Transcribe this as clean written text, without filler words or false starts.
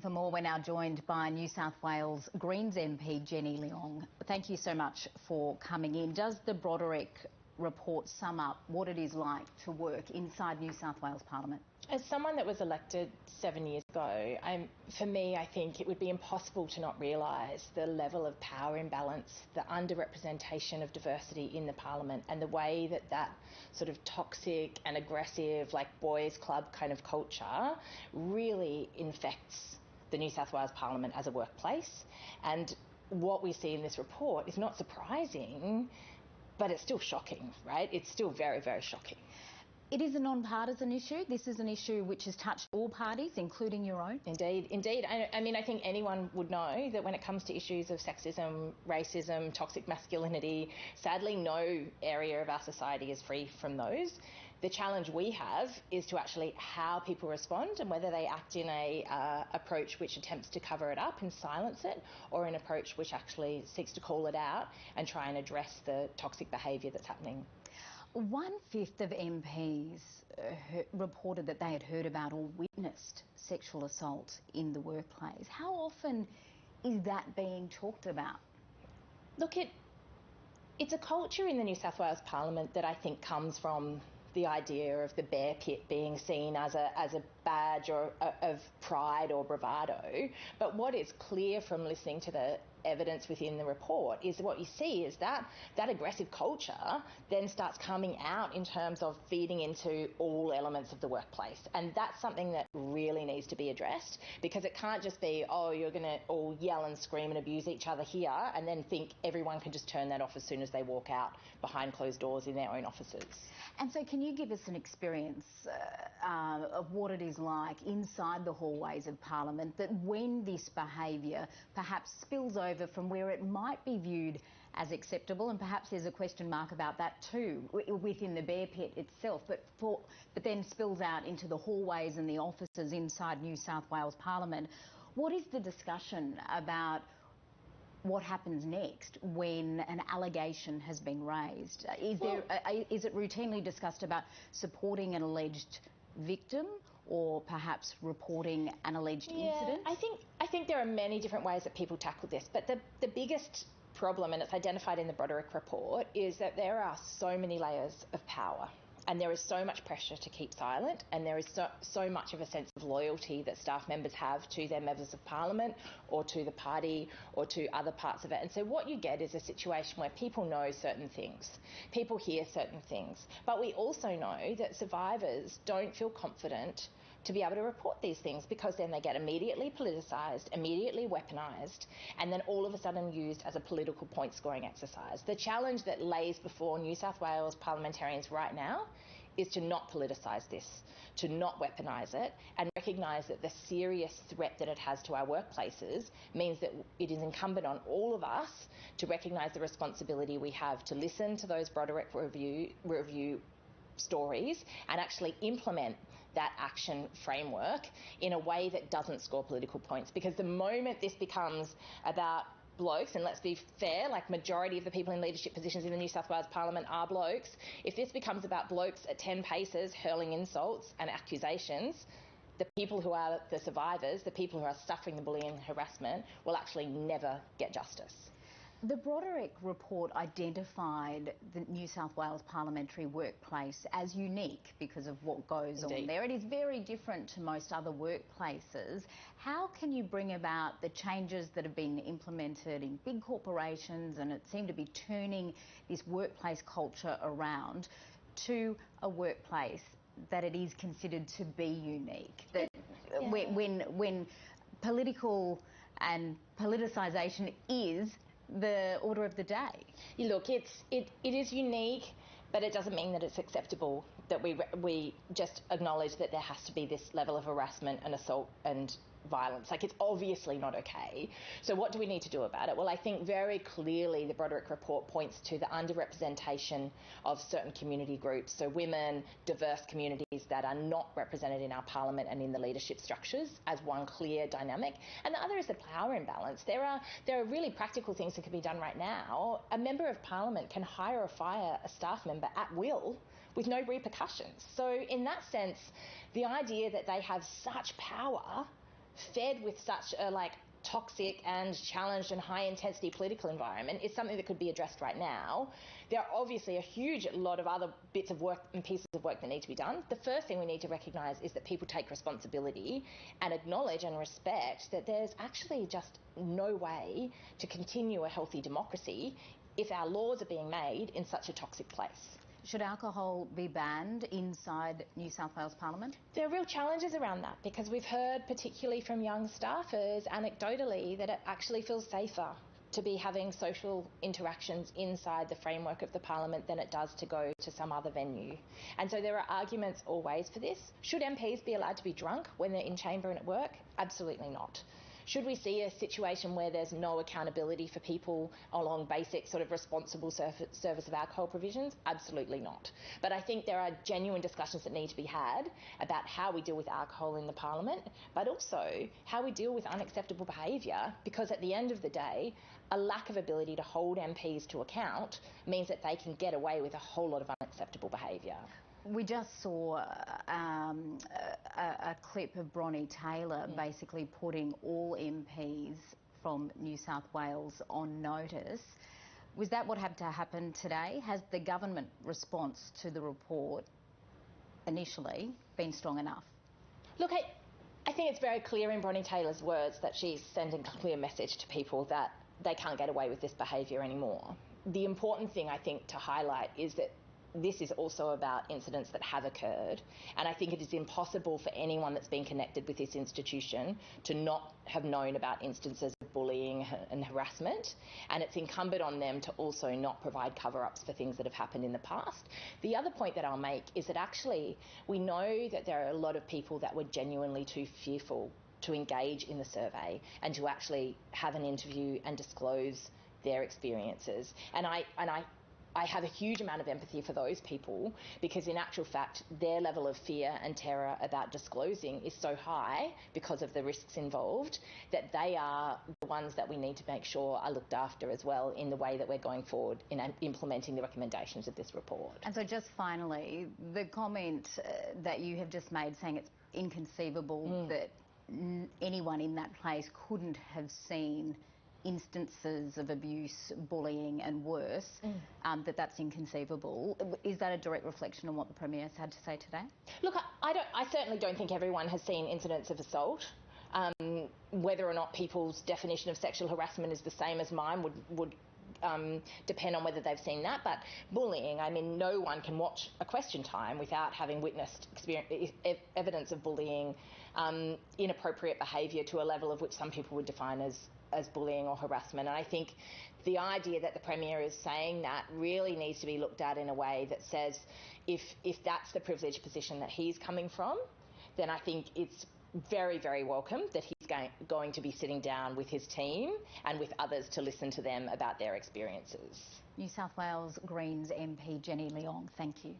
For more, we're now joined by New South Wales Greens MP Jenny Leong. Thank you so much for coming in. Does the Broderick report sum up what it is like to work inside New South Wales Parliament? As someone that was elected 7 years ago, for me, I think it would be impossible to not realise the level of power imbalance, the underrepresentation of diversity in the Parliament, and the way that sort of toxic and aggressive, like boys' club kind of culture really infects the New South Wales Parliament as a workplace. And what we see in this report is not surprising, but it's still shocking, right? It's still very, very shocking. It is a non-partisan issue. This is an issue which has touched all parties, including your own. Indeed. I mean, I think anyone would know that when it comes to issues of sexism, racism, toxic masculinity, sadly, no area of our society is free from those. The challenge we have is to actually how people respond and whether they act in a approach which attempts to cover it up and silence it, or an approach which actually seeks to call it out and try and address the toxic behaviour that's happening. 1/5 of MPs reported that they had heard about or witnessed sexual assault in the workplace. How often is that being talked about? Look, it's a culture in the New South Wales Parliament that I think comes from the idea of the bear pit being seen as a badge of pride or bravado. But what is clear from listening to the evidence within the report is what you see is that aggressive culture then starts coming out in terms of feeding into all elements of the workplace. And that's something that really needs to be addressed, because it can't just be, oh, you're going to all yell and scream and abuse each other here and then think everyone can just turn that off as soon as they walk out behind closed doors in their own offices. And so can you give us an experience of what it is like inside the hallways of Parliament, that when this behaviour perhaps spills over from where it might be viewed as acceptable, and perhaps there's a question mark about that too within the bear pit itself, but then spills out into the hallways and the offices inside New South Wales Parliament, what is the discussion about what happens next when an allegation has been raised? Is it routinely discussed about supporting an alleged victim or perhaps reporting an alleged incident? I think there are many different ways that people tackle this, but the biggest problem, and it's identified in the Broderick report, is that there are so many layers of power. And there is so much pressure to keep silent, and there is so much of a sense of loyalty that staff members have to their members of Parliament or to the party or to other parts of it. And so what you get is a situation where people know certain things, people hear certain things, but we also know that survivors don't feel confident to be able to report these things, because then they get immediately politicised, immediately weaponised, and then all of a sudden used as a political point scoring exercise. The challenge that lays before New South Wales parliamentarians right now is to not politicise this, to not weaponise it, and recognise that the serious threat that it has to our workplaces means that it is incumbent on all of us to recognise the responsibility we have to listen to those Broderick review stories and actually implement that action framework in a way that doesn't score political points. Because the moment this becomes about blokes, and let's be fair, like majority of the people in leadership positions in the New South Wales Parliament are blokes, if this becomes about blokes at 10 paces hurling insults and accusations, the people who are the survivors, the people who are suffering the bullying and harassment, will actually never get justice. The Broderick report identified the New South Wales parliamentary workplace as unique because of what goes on there. It is very different to most other workplaces. How can you bring about the changes that have been implemented in big corporations, and it seemed to be turning this workplace culture around, to a workplace that it is considered to be unique? That when political and politicisation is the order of the day. Look, it is unique, but it doesn't mean that it's acceptable that we just acknowledge that there has to be this level of harassment and assault and violence. Like, it's obviously not okay. So what do we need to do about it? Well, I think very clearly the Broderick report points to the underrepresentation of certain community groups, so women, diverse communities that are not represented in our parliament and in the leadership structures, as one clear dynamic. And the other is the power imbalance. There are really practical things that can be done right now. A member of parliament can hire or fire a staff member at will with no repercussions. So in that sense, the idea that they have such power fed with such a toxic and challenged and high intensity political environment is something that could be addressed right now. There are obviously a huge lot of other bits of work and pieces of work that need to be done. The first thing we need to recognise is that people take responsibility and acknowledge and respect that there's actually just no way to continue a healthy democracy if our laws are being made in such a toxic place. Should alcohol be banned inside New South Wales Parliament? There are real challenges around that because we've heard, particularly from young staffers, anecdotally, that it actually feels safer to be having social interactions inside the framework of the Parliament than it does to go to some other venue. And so there are arguments always for this. Should MPs be allowed to be drunk when they're in chamber and at work? Absolutely not. Should we see a situation where there's no accountability for people along basic sort of responsible service of alcohol provisions? Absolutely not. But I think there are genuine discussions that need to be had about how we deal with alcohol in the Parliament, but also how we deal with unacceptable behaviour, because at the end of the day, a lack of ability to hold MPs to account means that they can get away with a whole lot of unacceptable behaviour. We just saw a clip of Bronnie Taylor basically putting all MPs from New South Wales on notice. Was that what had to happen today? Has the government response to the report initially been strong enough? Look, I think it's very clear in Bronnie Taylor's words that she's sending a clear message to people that they can't get away with this behaviour anymore. The important thing, I think, to highlight is that this is also about incidents that have occurred, and I think it is impossible for anyone that's been connected with this institution to not have known about instances of bullying and harassment, and it's incumbent on them to also not provide cover-ups for things that have happened in the past. The other point that I'll make is that actually we know that there are a lot of people that were genuinely too fearful to engage in the survey and to actually have an interview and disclose their experiences, and I have a huge amount of empathy for those people, because in actual fact their level of fear and terror about disclosing is so high because of the risks involved that they are the ones that we need to make sure are looked after as well in the way that we're going forward in implementing the recommendations of this report. And so just finally, the comment that you have just made saying it's inconceivable that anyone in that place couldn't have seen instances of abuse, bullying and worse, that's inconceivable. Is that a direct reflection on what the Premier's had to say today? Look, I certainly don't think everyone has seen incidents of assault. Whether or not people's definition of sexual harassment is the same as mine would depend on whether they've seen that. But bullying, I mean, no one can watch a Question Time without having witnessed evidence of bullying, inappropriate behaviour to a level of which some people would define as bullying or harassment. And I think the idea that the Premier is saying that really needs to be looked at in a way that says if that's the privileged position that he's coming from, then I think it's very, very welcome that he's going to be sitting down with his team and with others to listen to them about their experiences. New South Wales Greens MP Jenny Leong, thank you.